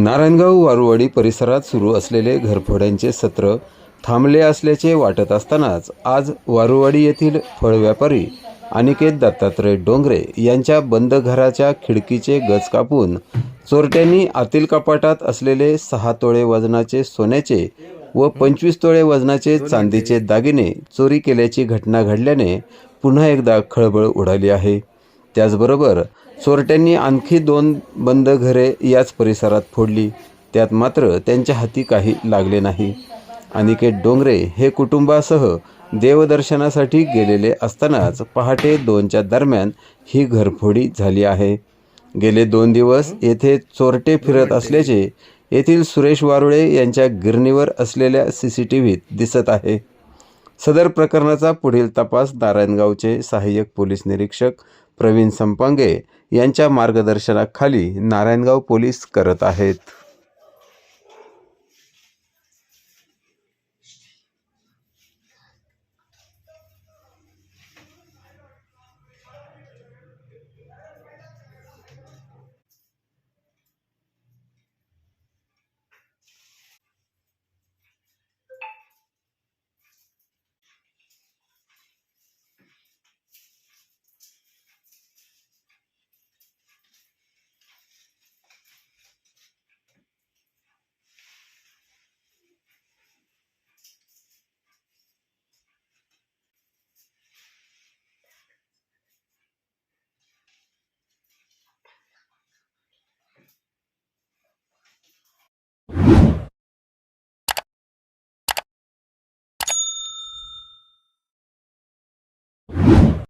नारायणगाव वारुवाडी परिसरात सुरू असलेले घरफोड्यांचे सत्र थांबले असल्याचे वाटत असतानाच आज वारुवाडी येथील फळ व्यापारी अनिकेत दत्तात्रय डोंगरे यांच्या बंद घराच्या खिडकीचे गज कापून चोरट्यांनी आतील कपाटात असलेले 6 तोळे वजनाचे सोन्याचे व 25 तोळे वजनाचे चांदीचे दागिने चोरी केल्याची घटना घडल्याने पुन्हा एकदा खळबळ उडाली आहे। त्याचबरोबर चोरट्यांनी आणखी 2 बंद घरे याच परिसरात फोडली, त्यात मात्र त्यांच्या हाती काही लागले नाही। अनिकेत डोंगरे हे कुटुंबासह देवदर्शनासाठी गेलेले असतानाच पहाटे 2च्या दरम्यान ही घरफोडी झाली आहे। गेले 2 दिवस येथे चोरटे फिरत असल्याचे येथील सुरेश वारुळे यांच्या गिरणीवर असलेल्या CCTVत दिसत आहे। सदर प्रकरणाचा पुढील तपास नारायणगावचे सहाय्यक पोलीस निरीक्षक प्रवीण संपांगे यांच्या मार्गदर्शनाखाली नारायणगाव पोलीस करत आहेत।